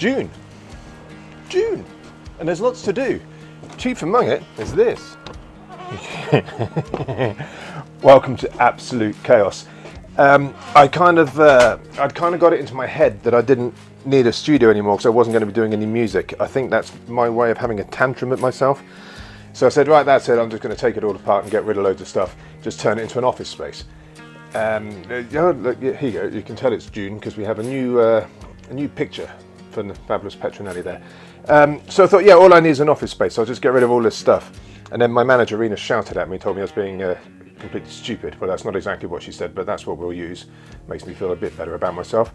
June. June. And there's lots to do. Chief among it is this. Welcome to absolute chaos. I'd kind of got it into my head that I didn't need a studio anymore because I wasn't going to be doing any music. I think that's my way of having a tantrum at myself. So I said, right, that's it. I'm just going to take it all apart and get rid of loads of stuff. Just turn it into an office space. Look, here you go. You can tell it's June because we have a new picture from the fabulous Petronelli there. So I thought, yeah, all I need is an office space. So I'll just get rid of all this stuff. And then my manager, Rena, shouted at me, told me I was being completely stupid. Well, that's not exactly what she said, but that's what we'll use. Makes me feel a bit better about myself.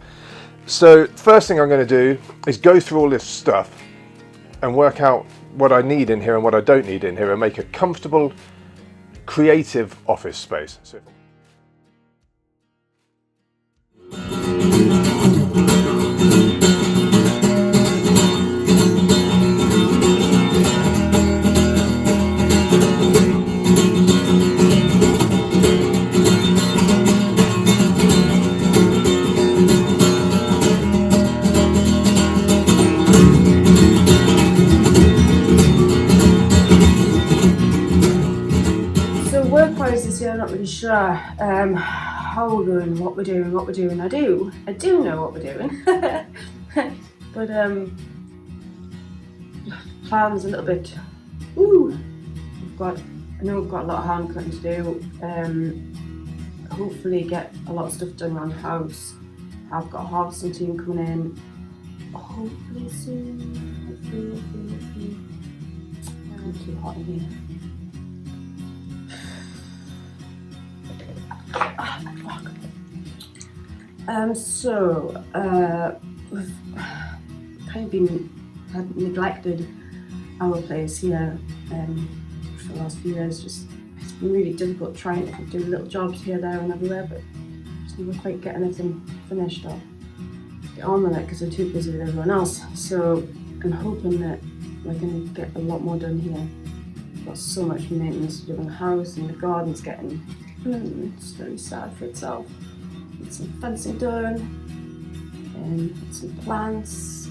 So first thing I'm going to do is go through all this stuff and work out what I need in here and what I don't need in here and make a comfortable, creative office space. So I'm not really sure how we're going, what we're doing. I do know what we're doing, but plan's a little bit. I know we've got a lot of hand cutting to do. Hopefully get a lot of stuff done around the house. I've got a harvesting team coming in. Hopefully soon. Hopefully. It's too hot in here. We've kind of had neglected our place here for the last few years. It's been really difficult trying to do little jobs here, there and everywhere, but just never quite get anything finished or get on with it because I'm too busy with everyone else. So I'm hoping that we're going to get a lot more done here. We've got so much maintenance to do in the house, and the garden's getting it's very sad for itself. Get some fencing done, and some plants,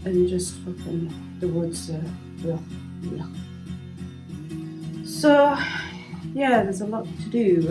and just fucking the woods. So yeah, there's a lot to do.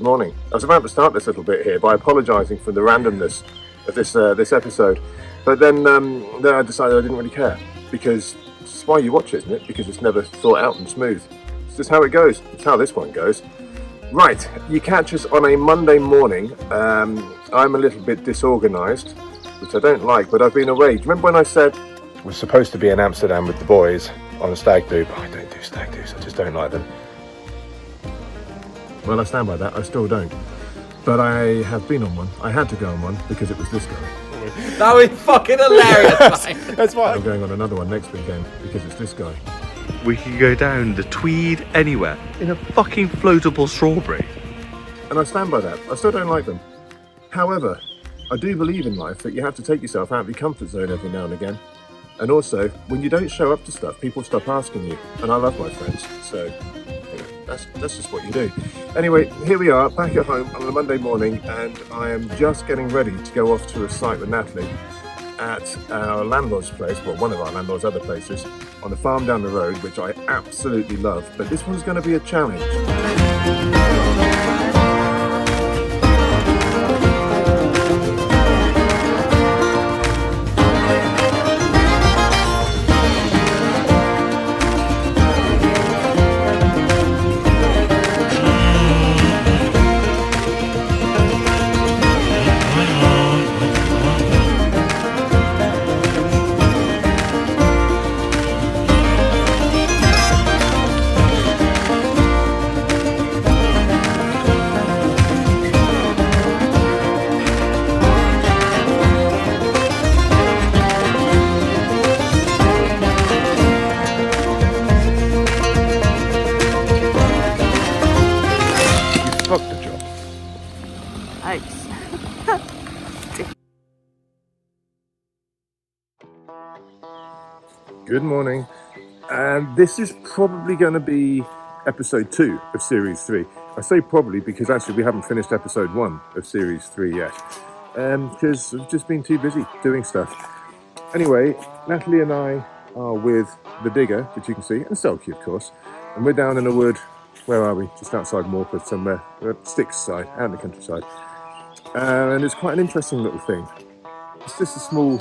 morning. I was about to start this little bit here by apologising for the randomness of this episode, but then I decided I didn't really care, because it's why you watch it, isn't it? Because it's never thought out and smooth. It's just how it goes. It's how this one goes. Right, you catch us on a Monday morning. I'm a little bit disorganised, which I don't like, but I've been away. Do you remember when I said we're supposed to be in Amsterdam with the boys on a stag do? I don't do stag do's, I just don't like them. Well, I stand by that, I still don't. But I have been on one. I had to go on one because it was this guy. That was fucking hilarious, mate. That's why I'm going on another one next weekend because it's this guy. We can go down the Tweed anywhere in a fucking floatable strawberry. And I stand by that. I still don't like them. However, I do believe in life that you have to take yourself out of your comfort zone every now and again. And also, when you don't show up to stuff, people stop asking you. And I love my friends, so that's just what you do. Anyway, here we are, back at home on a Monday morning, and I am just getting ready to go off to a site with Natalie at our landlord's place, well, one of our landlord's other places, on the farm down the road, which I absolutely love. But this one's going to be a challenge. Good morning, and this is probably going to be episode 2 of series 3. I say probably because actually we haven't finished episode 1 of series 3 yet, because I've just been too busy doing stuff. Anyway, Natalie and I are with the digger, which you can see, and Selkie of course, and we're down in the wood. Where are we? Just outside Morpeth somewhere, Sticks side, out in the countryside, and it's quite an interesting little thing. It's just a small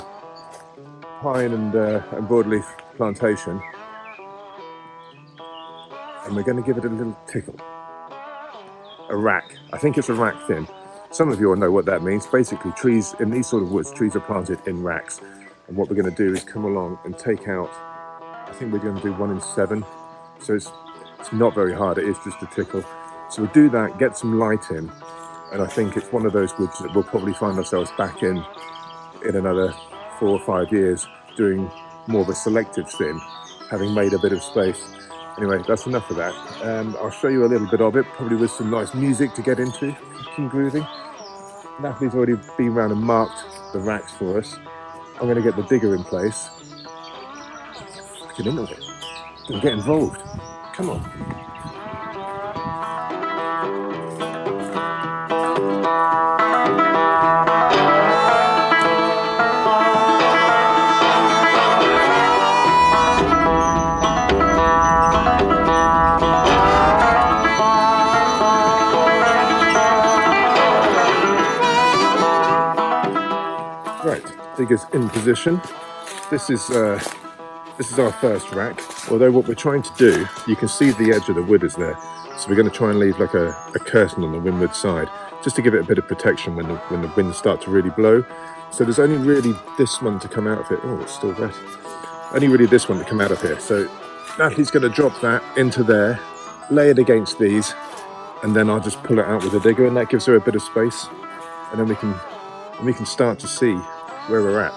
pine and broadleaf plantation, and we're going to give it a little tickle. A rack. I think it's a rack thin. Some of you will know what that means. Basically, trees in these sort of woods, trees are planted in racks, and what we're going to do is come along and take out, I think we're going to do 1 in 7, so it's not very hard, it is just a tickle. So we'll do that, get some light in, and I think it's one of those woods that we'll probably find ourselves back in another 4 or 5 years, doing more of a selective thin, having made a bit of space. Anyway, that's enough of that. I'll show you a little bit of it, probably with some nice music to get into, fucking groovy. Natalie's already been round and marked the racks for us. I'm going to get the digger in place. Fucking into it. Gonna get involved. Come on. Digger's in position. This is our first rack. Although what we're trying to do, you can see the edge of the wood is there, so we're going to try and leave like a curtain on the windward side, just to give it a bit of protection when the winds start to really blow. So there's only really this one to come out of it. Oh, it's still wet. Only really this one to come out of here. So Natalie's going to drop that into there, lay it against these, and then I'll just pull it out with a digger, and that gives her a bit of space, and then we can start to see where we're at.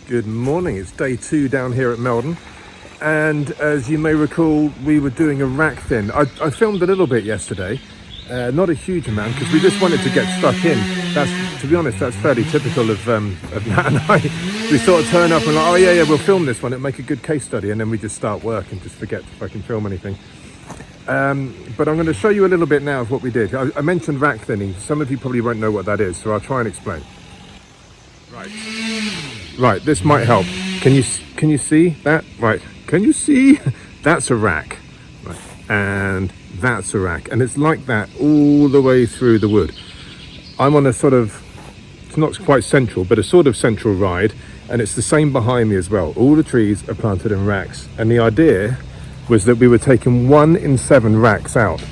Good morning, it's day 2 down here at Meldon. And as you may recall, we were doing a rack thin. I filmed a little bit yesterday, not a huge amount, because we just wanted to get stuck in. That's, to be honest, that's fairly typical of Matt and I. We sort of turn up and like, oh yeah, we'll film this one, it'll make a good case study, and then we just start work and just forget to fucking film anything. But I'm going to show you a little bit now of what we did. I mentioned rack thinning. Some of you probably won't know what that is, so I'll try and explain. Right, this might help. Can you see that? Right, can you see? That's a rack. Right, and that's a rack, and it's like that all the way through the wood. I'm on a sort of, it's not quite central, but a sort of central ride, and it's the same behind me as well. All the trees are planted in racks, and the idea was that we were taking 1 in 7 racks out,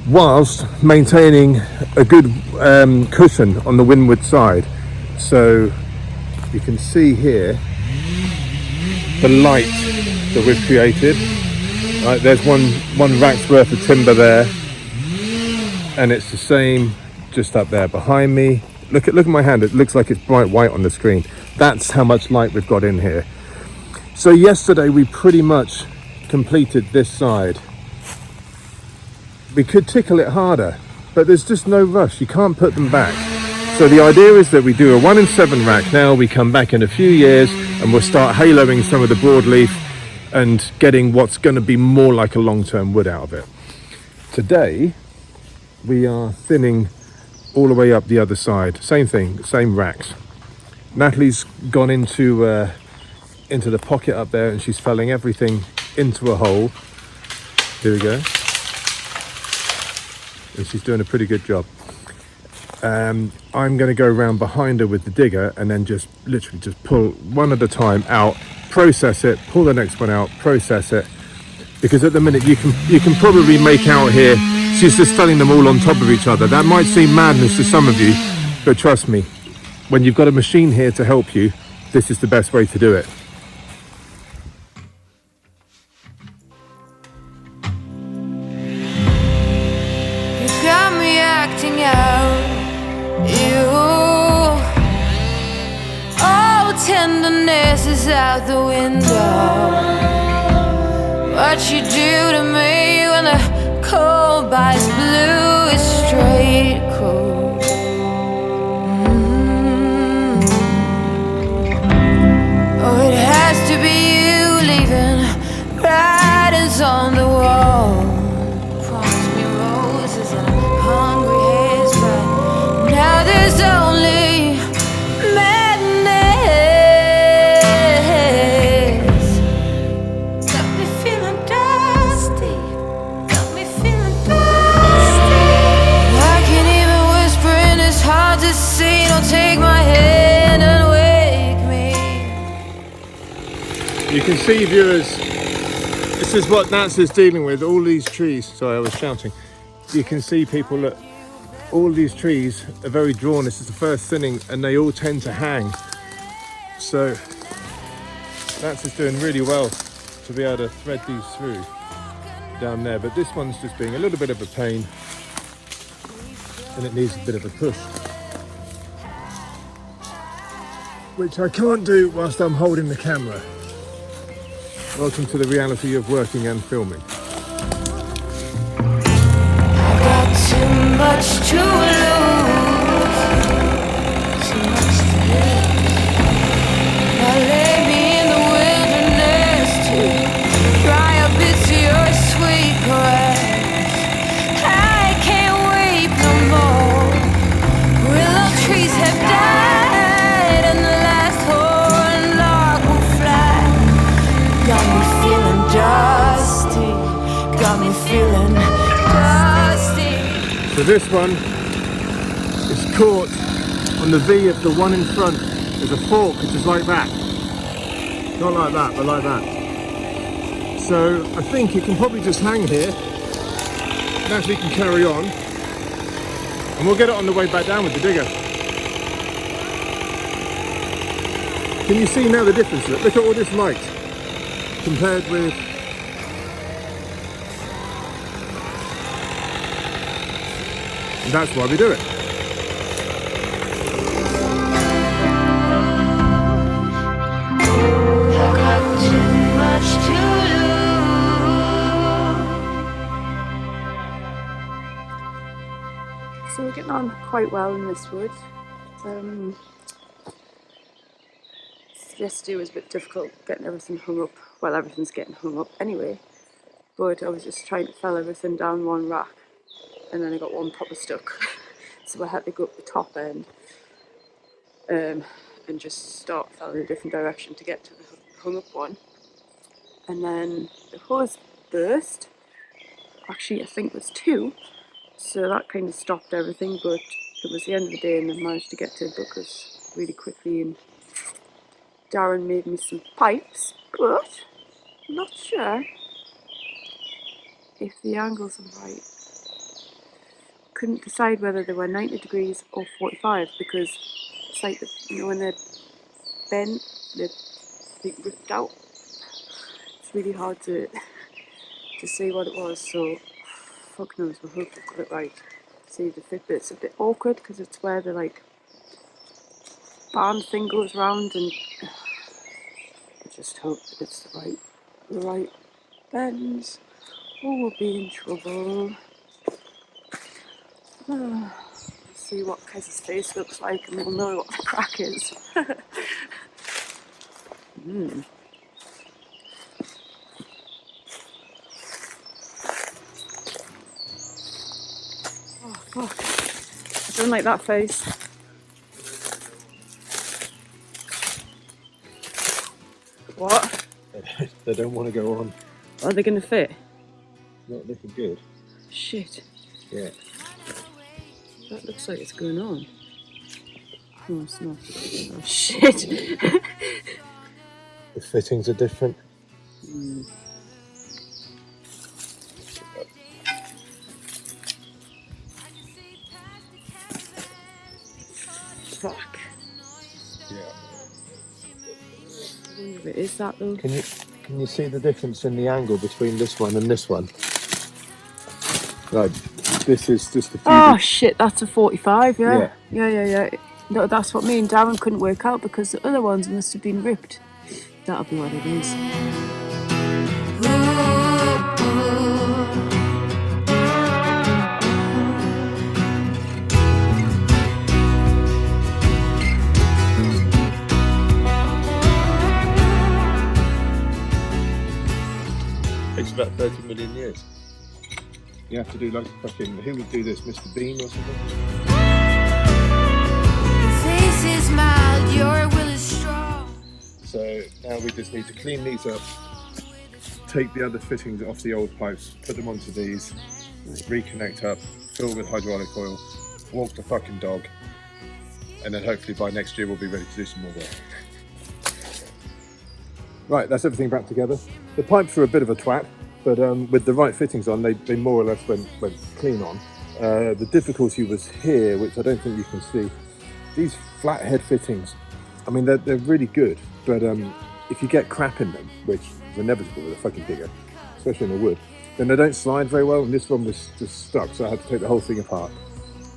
whilst maintaining a good cushion on the windward side. So you can see here the light that we've created. Right, there's one rack's worth of timber there, and it's the same just up there behind me. Look at my hand, it looks like it's bright white on the screen. That's how much light we've got in here. So yesterday we pretty much completed this side. We could tickle it harder, but there's just no rush, you can't put them back. So the idea is that we do a 1 in 7 rack now, we come back in a few years and we'll start haloing some of the broadleaf and getting what's going to be more like a long-term wood out of it. Today we are thinning all the way up the other side, same thing, same racks. Natalie's gone into the pocket up there and she's felling everything into a hole. Here we go. And she's doing a pretty good job. I'm going to go around behind her with the digger and then just literally just pull one at a time out, process it, pull the next one out, process it, because at the minute you can probably make out here she's just felling them all on top of each other. That might seem madness to some of you, but trust me, when you've got a machine here to help you, this is the best way to do it. You got me acting out. All tenderness is out the window. What you do to me when the cold bites blue is straight cold. Oh, it has to be you leaving writings on the wall. Promise me roses and a hungry haze, but now there's only madness. Got me feeling dusty. Got me feeling dusty. I can't even whisper and it's hard to see. Don't take my hand and wake me. You can see, viewers, this is what Nats is dealing with, all these trees. Sorry, I was shouting. You can see people that all these trees are very drawn. This is the first thinning and they all tend to hang. So Nats is doing really well to be able to thread these through down there, but this one's just being a little bit of a pain and it needs a bit of a push, which I can't do whilst I'm holding the camera. Welcome to the reality of working and filming. Too much to lose, too much to lose. Now lay me in the wilderness to dry up bits of your sweet grass. I can't wait no more. Willow trees have died and the last horn lark will fly. Got me feeling dusty, got me feeling dusty. So this one is caught on the V of the one in front. There's a fork which is like that. Not like that, but like that. So I think it can probably just hang here. Natalie can carry on. And we'll get it on the way back down with the digger. Can you see now the difference? Look at all this light compared with and that's why we do it. I got too much So we're getting on quite well in this wood. Yesterday was a bit difficult getting everything hung up. Well, everything's getting hung up anyway, but I was just trying to fell everything down one rack, and then I got one proper stuck. So I had to go up the top end and just start felling a different direction to get to the hung up one. And then the hose burst. Actually, I think it was two, so that kind of stopped everything, but it was the end of the day and I managed to get to Buckers really quickly, and Darren made me some pipes, but I'm not sure if the angles are right. Couldn't decide whether they were 90 degrees or 45, because it's like, you know, when they're bent, they're ripped out. It's really hard to see what it was, so fuck knows, I hope I've got it right. See the fit bit's a bit awkward because it's where the like band thing goes round, and I just hope that it's the right bends, or we'll be in trouble. Let's see what Kezz's face looks like and we'll know what the crack is. Oh fuck, I don't like that face. What? They don't want to go on. Are they going to fit? Not looking good. Shit. Yeah. That looks like it's going on. No, it's not. Oh shit. The fittings are different. Fuck. Yeah. I wonder if it is that though. Can you see the difference in the angle between this one and this one? Right, this is just a few. Oh shit, that's a 45, Yeah. Yeah. No, that's what me and Darren couldn't work out because the other ones must have been ripped. That'll be what it is. It's about 30 million years. You have to do like fucking, who would do this, Mr. Bean or something? Your face is mild, your will is strong. So now we just need to clean these up, take the other fittings off the old pipes, put them onto these, reconnect up, fill with hydraulic oil, walk the fucking dog, and then hopefully by next year we'll be ready to do some more work. Right, that's everything back together. The pipes are a bit of a twat, but with the right fittings on, they more or less went clean on. The difficulty was here, which I don't think you can see. These flathead fittings, I mean, they're really good, but if you get crap in them, which is inevitable with a fucking digger, especially in the wood, then they don't slide very well, and this one was just stuck, so I had to take the whole thing apart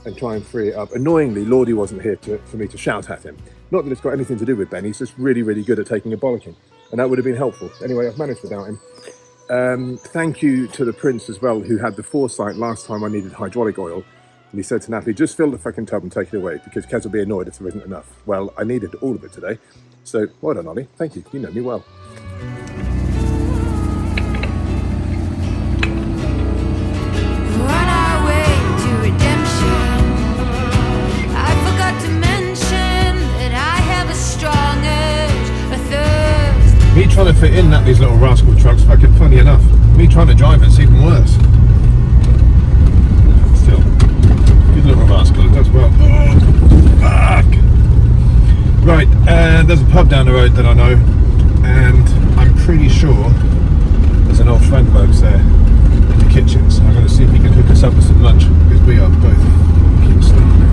and try and free it up. Annoyingly, Lordy wasn't here for me to shout at him. Not that it's got anything to do with Ben, he's just really, really good at taking a bollocking, and that would have been helpful. Anyway, I've managed without him. Thank you to the Prince as well, who had the foresight last time I needed hydraulic oil. And he said to Napoli, just fill the fucking tub and take it away, because Kezz will be annoyed if there isn't enough. Well, I needed all of it today. So, well done, Ollie. Thank you. You know me well. On our way to redemption. I forgot to mention that I have a strong urge, a thirst. Me trying to fit in these little rascal trucks, fucking funny enough. Me trying to drive it's even worse. Still, good little rascal, it does well. Fuck! Right, there's a pub down the road that I know, and I'm pretty sure there's an old friend of ours there in the kitchen, so I'm going to see if he can hook us up with some lunch, because we are both fucking starving.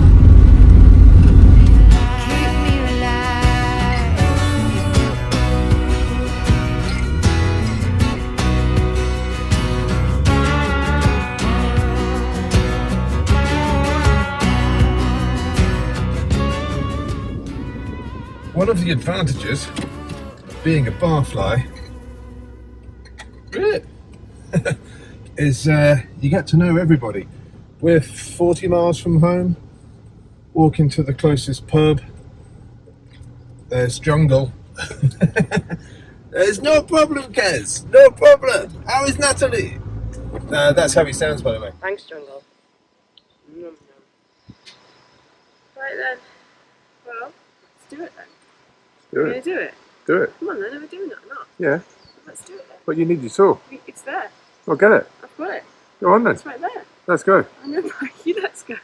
Keep me alive. One of the advantages of being a barfly is you get to know everybody. We're 40 miles from home. Walking to the closest pub. There's jungle. There's no problem, Kezz. No problem. How is Natalie? That's how he sounds, by the way. Thanks, jungle. Right then. Well, let's do it then. Do We're gonna do it. Do it. Come on then, are we doing it or not? Yeah. Let's do it then. But you need your saw. It's there. Well, get it. I've got it. Go on then. It's right there. Let's go. I know, Mikey, let's go.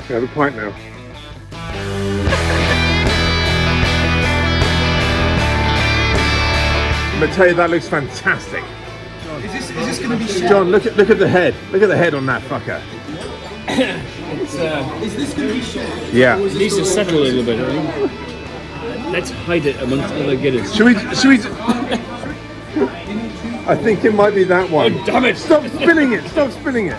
Have a pint now. I'm gonna tell you, that looks fantastic. Is this going to be shit? John, look at the head. Look at the head on that fucker. Is this going to be shit? Yeah. It needs to settle a little bit. I think. Let's hide it amongst other gidders. Should we? I think it might be that one. Oh, damn it! Stop spinning it! Stop spinning it!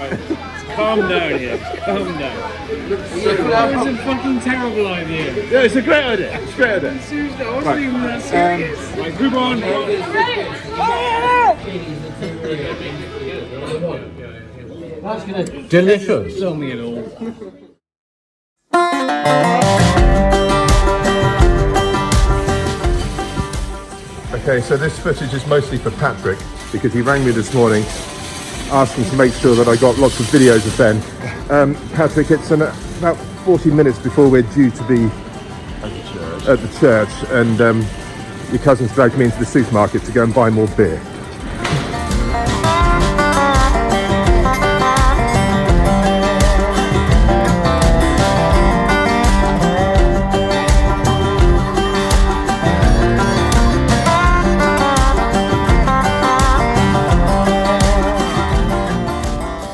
Calm down here. Calm down. It's a fucking terrible idea. Yeah, it's a great idea. It's a great idea. Seriously, I wasn't even that serious. Right, group on. Delicious. Tell me it all. Okay, so this footage is mostly for Patrick because he rang me this morning asking to make sure that I got lots of videos of Ben. Patrick, it's about 40 minutes before we're due to be at the church, and your cousin's dragged me into the supermarket to go and buy more beer.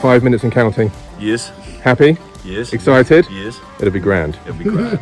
Five minutes and counting. Yes. Happy? Yes. Excited? Yes. It'll be grand. It'll be great.